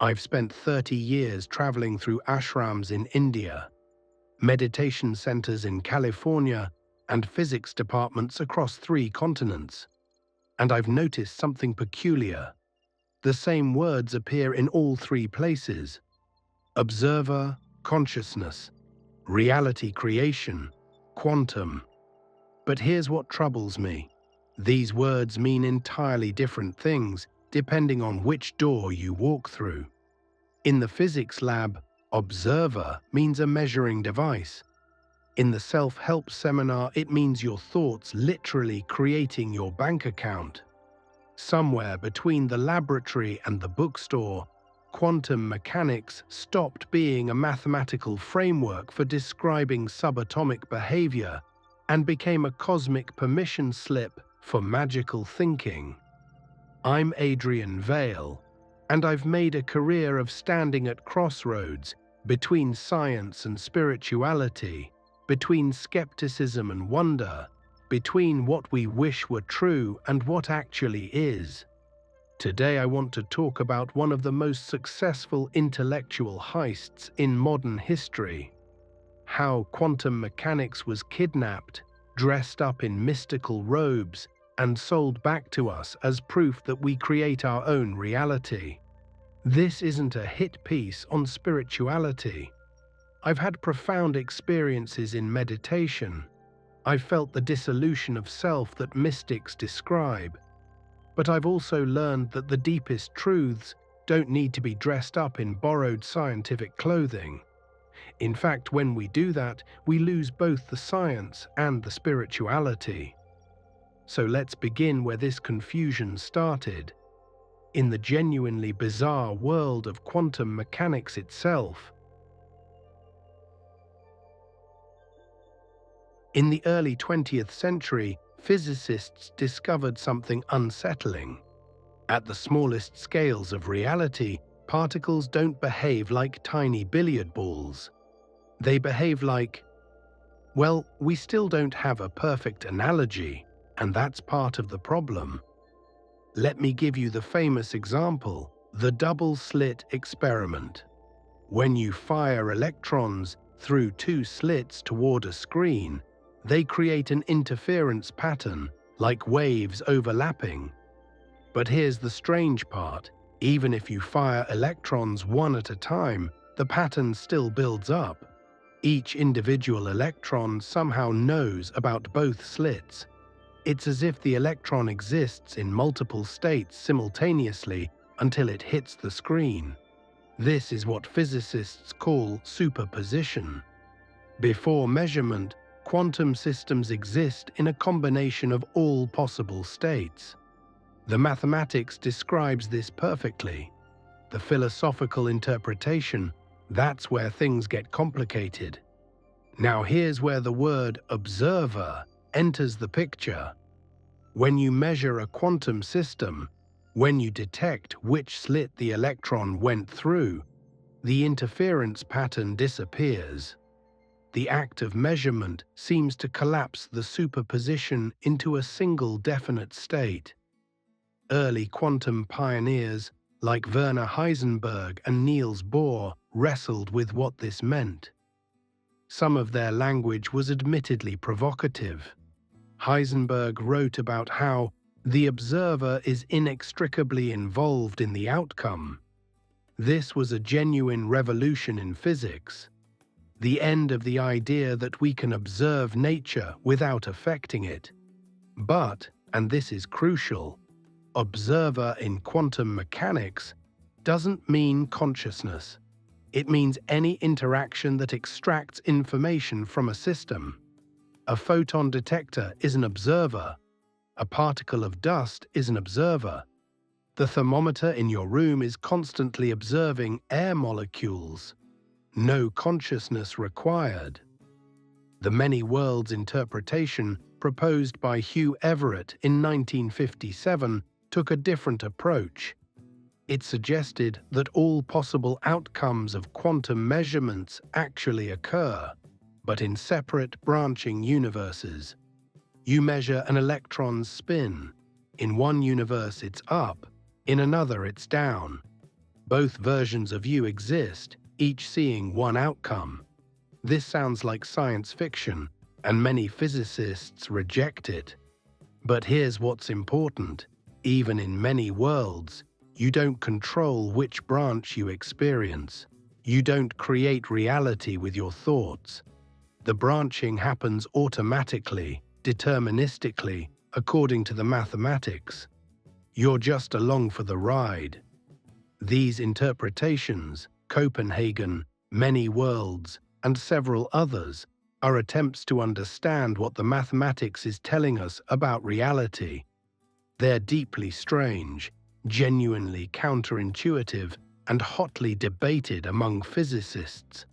I've spent 30 years traveling through ashrams in India, meditation centers in California, and physics departments across 3 continents. And I've noticed something peculiar. The same words appear in all 3 places: observer, consciousness, reality creation, quantum. But here's what troubles me. These words mean entirely different things depending on which door you walk through. In the physics lab, observer means a measuring device. In the self-help seminar, it means your thoughts literally creating your bank account. Somewhere between the laboratory and the bookstore, quantum mechanics stopped being a mathematical framework for describing subatomic behavior and became a cosmic permission slip for magical thinking. I'm Adrian Vale, and I've made a career of standing at crossroads between science and spirituality, between skepticism and wonder, between what we wish were true and what actually is. Today I want to talk about one of the most successful intellectual heists in modern history: how quantum mechanics was kidnapped, dressed up in mystical robes, and sold back to us as proof that we create our own reality. This isn't a hit piece on spirituality. I've had profound experiences in meditation. I've felt the dissolution of self that mystics describe. But I've also learned that the deepest truths don't need to be dressed up in borrowed scientific clothing. In fact, when we do that, we lose both the science and the spirituality. So let's begin where this confusion started, in the genuinely bizarre world of quantum mechanics itself. In the early 20th century, physicists discovered something unsettling. At the smallest scales of reality, particles don't behave like tiny billiard balls. They behave like, well, we still don't have a perfect analogy, and that's part of the problem. Let me give you the famous example, the double-slit experiment. When you fire electrons through 2 slits toward a screen, they create an interference pattern, like waves overlapping. But here's the strange part: even if you fire electrons one at a time, the pattern still builds up. Each individual electron somehow knows about both slits. It's as if the electron exists in multiple states simultaneously until it hits the screen. This is what physicists call superposition. Before measurement, quantum systems exist in a combination of all possible states. The mathematics describes this perfectly. The philosophical interpretation, that's where things get complicated. Now here's where the word observer enters the picture. When you measure a quantum system, when you detect which slit the electron went through, the interference pattern disappears. The act of measurement seems to collapse the superposition into a single definite state. Early quantum pioneers like Werner Heisenberg and Niels Bohr wrestled with what this meant. Some of their language was admittedly provocative. Heisenberg wrote about how the observer is inextricably involved in the outcome. This was a genuine revolution in physics, the end of the idea that we can observe nature without affecting it. But, and this is crucial, observer in quantum mechanics doesn't mean consciousness. It means any interaction that extracts information from a system. A photon detector is an observer. A particle of dust is an observer. The thermometer in your room is constantly observing air molecules. No consciousness required. The many worlds interpretation proposed by Hugh Everett in 1957 took a different approach. It suggested that all possible outcomes of quantum measurements actually occur, but in separate branching universes. You measure an electron's spin. In one universe it's up, in another it's down. Both versions of you exist, each seeing one outcome. This sounds like science fiction, and many physicists reject it. But here's what's important. Even in many worlds, you don't control which branch you experience. You don't create reality with your thoughts. The branching happens automatically, deterministically, according to the mathematics. You're just along for the ride. These interpretations, Copenhagen, many worlds, and several others, are attempts to understand what the mathematics is telling us about reality. They're deeply strange, genuinely counterintuitive, and hotly debated among physicists.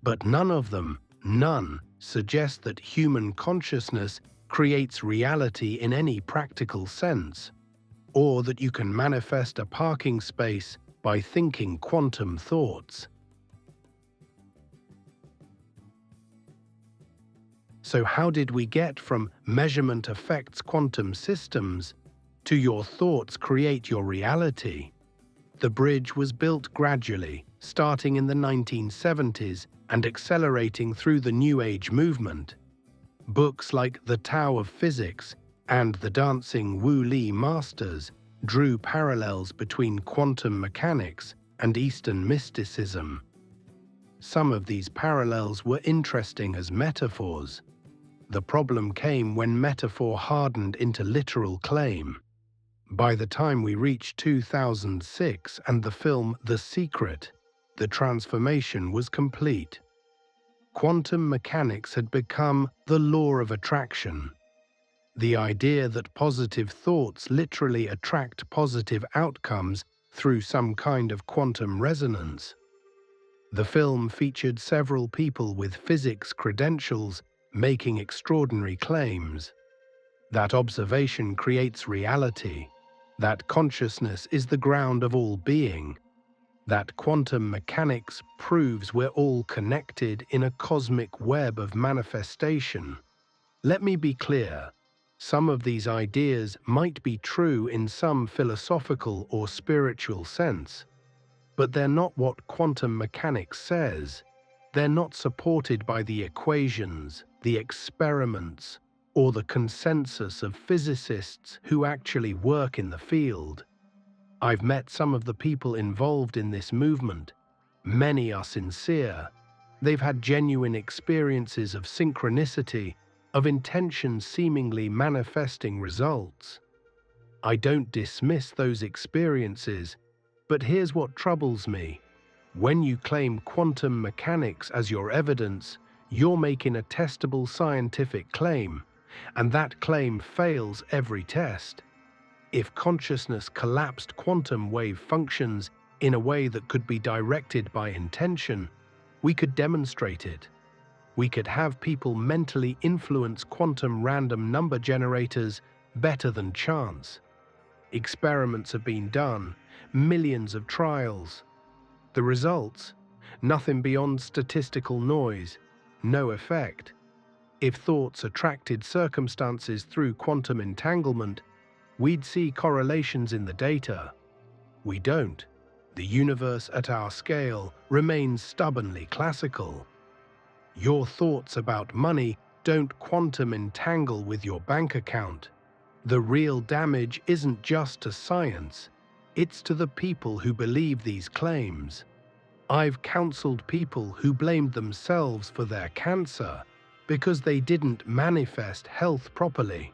But none, suggest that human consciousness creates reality in any practical sense, or that you can manifest a parking space by thinking quantum thoughts. So how did we get from measurement affects quantum systems to your thoughts create your reality? The bridge was built gradually, starting in the 1970s and accelerating through the New Age movement. Books like The Tao of Physics and The Dancing Wu Li Masters drew parallels between quantum mechanics and Eastern mysticism. Some of these parallels were interesting as metaphors. The problem came when metaphor hardened into literal claim. By the time we reached 2006 and the film The Secret, the transformation was complete. Quantum mechanics had become the law of attraction. The idea that positive thoughts literally attract positive outcomes through some kind of quantum resonance. The film featured several people with physics credentials making extraordinary claims. That observation creates reality. That consciousness is the ground of all being. That quantum mechanics proves we're all connected in a cosmic web of manifestation. Let me be clear. Some of these ideas might be true in some philosophical or spiritual sense, but they're not what quantum mechanics says. They're not supported by the equations, the experiments, or the consensus of physicists who actually work in the field. I've met some of the people involved in this movement. Many are sincere. They've had genuine experiences of synchronicity, of intention seemingly manifesting results. I don't dismiss those experiences, but here's what troubles me. When you claim quantum mechanics as your evidence, you're making a testable scientific claim, and that claim fails every test. If consciousness collapsed quantum wave functions in a way that could be directed by intention, we could demonstrate it. We could have people mentally influence quantum random number generators better than chance. Experiments have been done, millions of trials. The results? Nothing beyond statistical noise, no effect. If thoughts attracted circumstances through quantum entanglement, we'd see correlations in the data. We don't. The universe at our scale remains stubbornly classical. Your thoughts about money don't quantum entangle with your bank account. The real damage isn't just to science, it's to the people who believe these claims. I've counseled people who blamed themselves for their cancer because they didn't manifest health properly.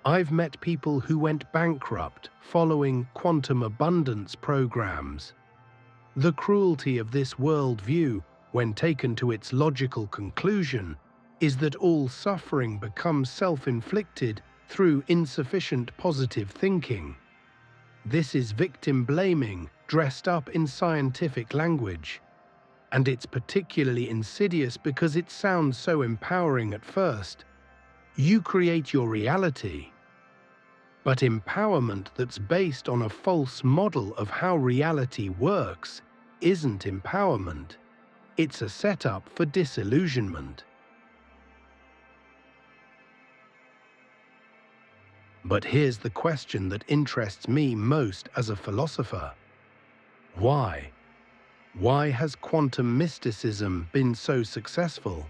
I've met people who went bankrupt following quantum abundance programs. The cruelty of this worldview, when taken to its logical conclusion, is that all suffering becomes self-inflicted through insufficient positive thinking. This is victim blaming dressed up in scientific language. And it's particularly insidious because it sounds so empowering at first. You create your reality. But empowerment that's based on a false model of how reality works isn't empowerment. It's a setup for disillusionment. But here's the question that interests me most as a philosopher. Why? Why has quantum mysticism been so successful?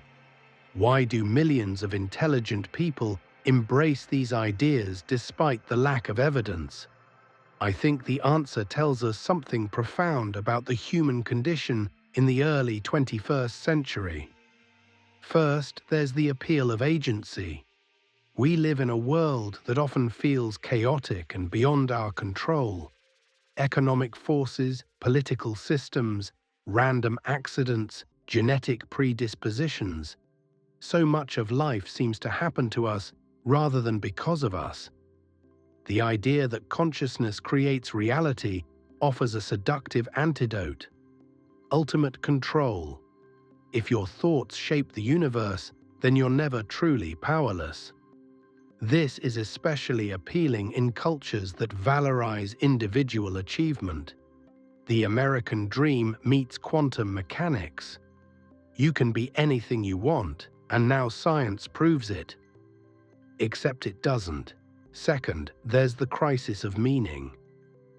Why do millions of intelligent people embrace these ideas despite the lack of evidence? I think the answer tells us something profound about the human condition in the early 21st century. First, there's the appeal of agency. We live in a world that often feels chaotic and beyond our control. Economic forces, political systems, random accidents, genetic predispositions. So much of life seems to happen to us rather than because of us. The idea that consciousness creates reality offers a seductive antidote. Ultimate control. If your thoughts shape the universe, then you're never truly powerless. This is especially appealing in cultures that valorize individual achievement. The American dream meets quantum mechanics. You can be anything you want, and now science proves it. Except it doesn't. Second, there's the crisis of meaning.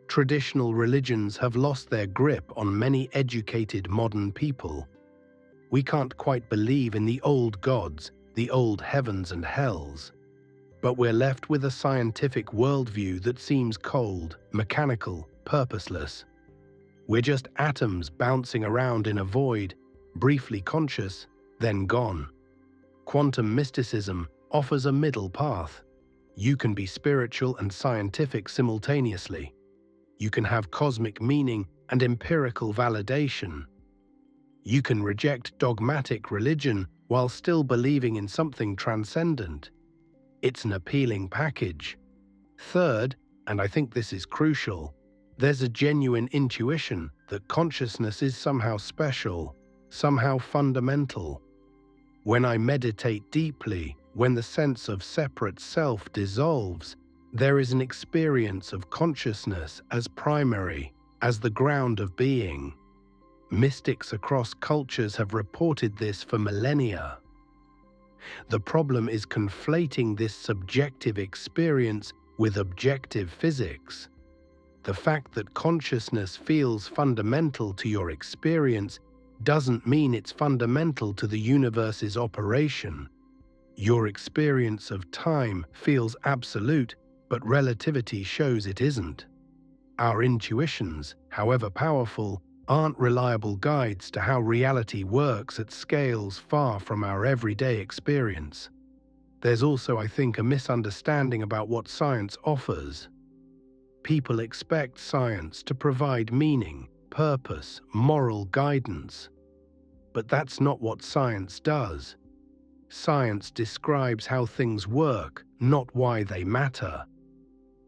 Traditional religions have lost their grip on many educated modern people. We can't quite believe in the old gods, the old heavens and hells. But we're left with a scientific worldview that seems cold, mechanical, purposeless. We're just atoms bouncing around in a void, briefly conscious, then gone. Quantum mysticism offers a middle path. You can be spiritual and scientific simultaneously. You can have cosmic meaning and empirical validation. You can reject dogmatic religion while still believing in something transcendent. It's an appealing package. Third, and I think this is crucial, there's a genuine intuition that consciousness is somehow special, somehow fundamental. When I meditate deeply, when the sense of separate self dissolves, there is an experience of consciousness as primary, as the ground of being. Mystics across cultures have reported this for millennia. The problem is conflating this subjective experience with objective physics. The fact that consciousness feels fundamental to your experience doesn't mean it's fundamental to the universe's operation. Your experience of time feels absolute, but relativity shows it isn't. Our intuitions, however powerful, aren't reliable guides to how reality works at scales far from our everyday experience. There's also, I think, a misunderstanding about what science offers. People expect science to provide meaning, purpose, moral guidance. But that's not what science does. Science describes how things work, not why they matter.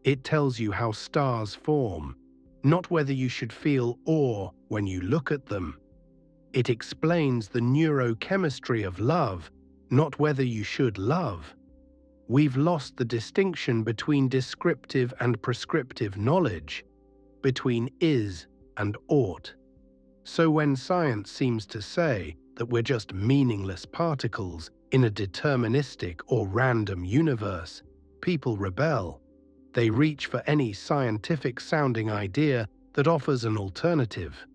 It tells you how stars form, not whether you should feel awe when you look at them. It explains the neurochemistry of love, not whether you should love. We've lost the distinction between descriptive and prescriptive knowledge, between is and ought. So when science seems to say that we're just meaningless particles in a deterministic or random universe, people rebel. They reach for any scientific-sounding idea that offers an alternative.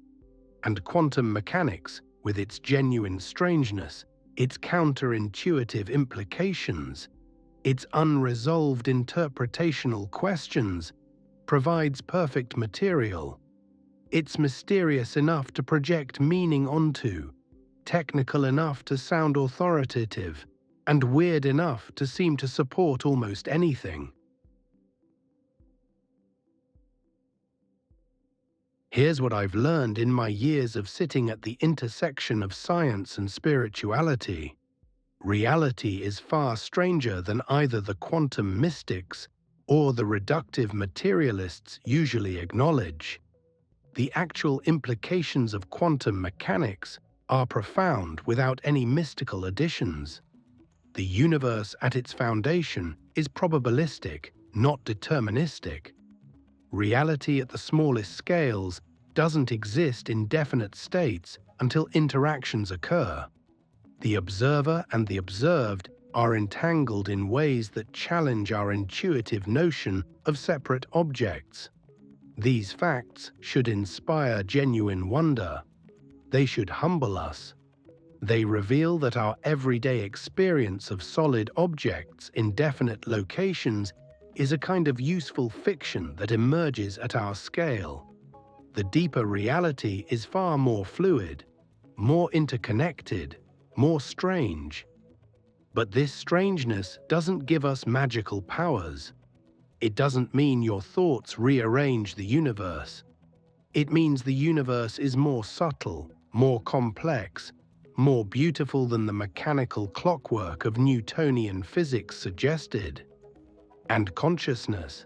And quantum mechanics, with its genuine strangeness, its counterintuitive implications, its unresolved interpretational questions, provides perfect material. It's mysterious enough to project meaning onto, technical enough to sound authoritative, and weird enough to seem to support almost anything. Here's what I've learned in my years of sitting at the intersection of science and spirituality. Reality is far stranger than either the quantum mystics or the reductive materialists usually acknowledge. The actual implications of quantum mechanics are profound without any mystical additions. The universe at its foundation is probabilistic, not deterministic. Reality at the smallest scales doesn't exist in definite states until interactions occur. The observer and the observed are entangled in ways that challenge our intuitive notion of separate objects. These facts should inspire genuine wonder. They should humble us. They reveal that our everyday experience of solid objects in definite locations is a kind of useful fiction that emerges at our scale. The deeper reality is far more fluid, more interconnected, more strange. But this strangeness doesn't give us magical powers. It doesn't mean your thoughts rearrange the universe. It means the universe is more subtle, more complex, more beautiful than the mechanical clockwork of Newtonian physics suggested. And consciousness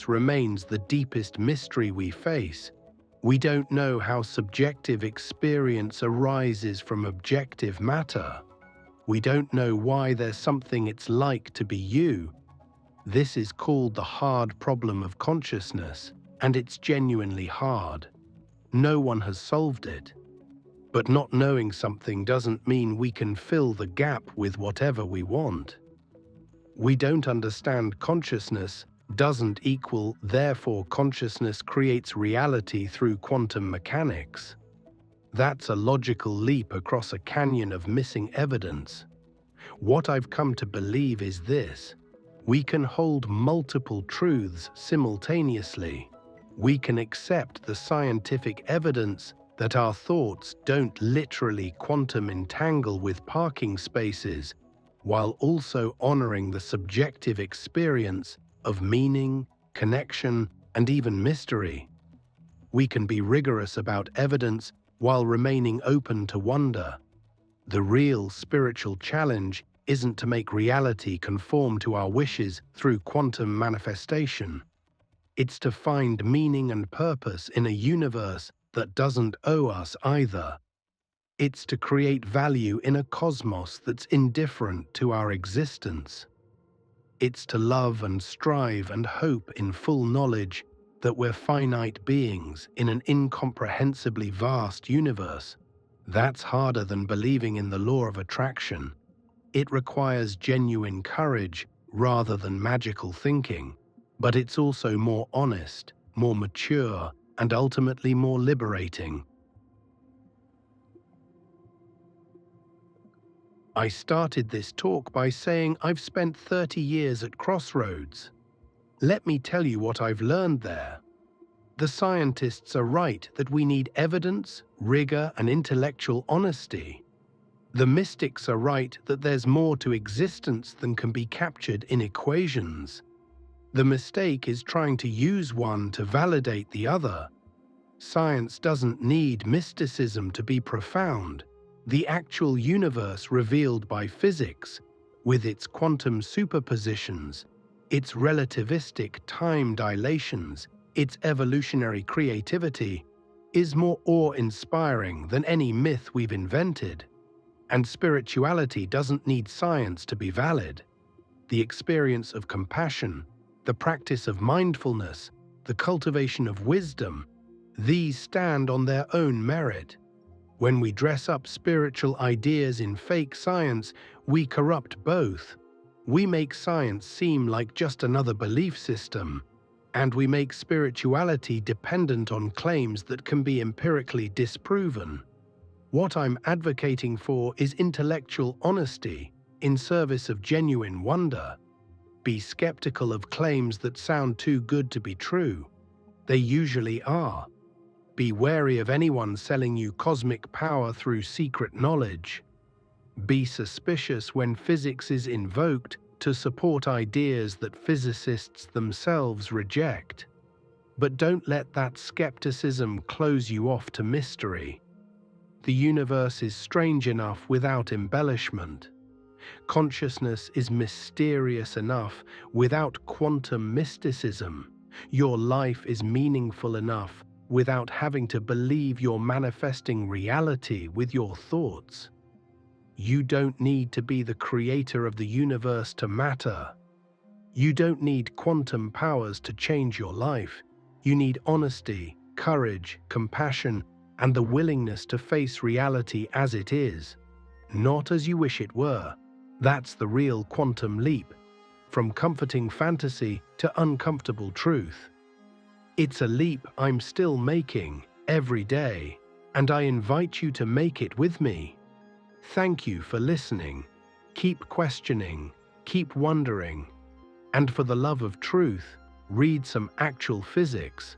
remains the deepest mystery we face. We don't know how subjective experience arises from objective matter. We don't know why there's something it's like to be you. This is called the hard problem of consciousness, and it's genuinely hard. No one has solved it. But not knowing something doesn't mean we can fill the gap with whatever we want. We don't understand consciousness doesn't equal, therefore consciousness creates reality through quantum mechanics. That's a logical leap across a canyon of missing evidence. What I've come to believe is this: we can hold multiple truths simultaneously. We can accept the scientific evidence that our thoughts don't literally quantum entangle with parking spaces, while also honoring the subjective experience of meaning, connection, and even mystery. We can be rigorous about evidence while remaining open to wonder. The real spiritual challenge isn't to make reality conform to our wishes through quantum manifestation. It's to find meaning and purpose in a universe that doesn't owe us either. It's to create value in a cosmos that's indifferent to our existence. It's to love and strive and hope in full knowledge that we're finite beings in an incomprehensibly vast universe. That's harder than believing in the law of attraction. It requires genuine courage rather than magical thinking, but it's also more honest, more mature, and ultimately more liberating. I started this talk by saying I've spent 30 years at Crossroads. Let me tell you what I've learned there. The scientists are right that we need evidence, rigor, and intellectual honesty. The mystics are right that there's more to existence than can be captured in equations. The mistake is trying to use one to validate the other. Science doesn't need mysticism to be profound. The actual universe revealed by physics, with its quantum superpositions, its relativistic time dilations, its evolutionary creativity, is more awe-inspiring than any myth we've invented. And spirituality doesn't need science to be valid. The experience of compassion, the practice of mindfulness, the cultivation of wisdom, these stand on their own merit. When we dress up spiritual ideas in fake science, we corrupt both. We make science seem like just another belief system, and we make spirituality dependent on claims that can be empirically disproven. What I'm advocating for is intellectual honesty in service of genuine wonder. Be skeptical of claims that sound too good to be true. They usually are. Be wary of anyone selling you cosmic power through secret knowledge. Be suspicious when physics is invoked to support ideas that physicists themselves reject. But don't let that skepticism close you off to mystery. The universe is strange enough without embellishment. Consciousness is mysterious enough without quantum mysticism. Your life is meaningful enough without having to believe you're manifesting reality with your thoughts. You don't need to be the creator of the universe to matter. You don't need quantum powers to change your life. You need honesty, courage, compassion, and the willingness to face reality as it is, not as you wish it were. That's the real quantum leap, from comforting fantasy to uncomfortable truth. It's a leap I'm still making every day, and I invite you to make it with me. Thank you for listening. Keep questioning, keep wondering, and for the love of truth, read some actual physics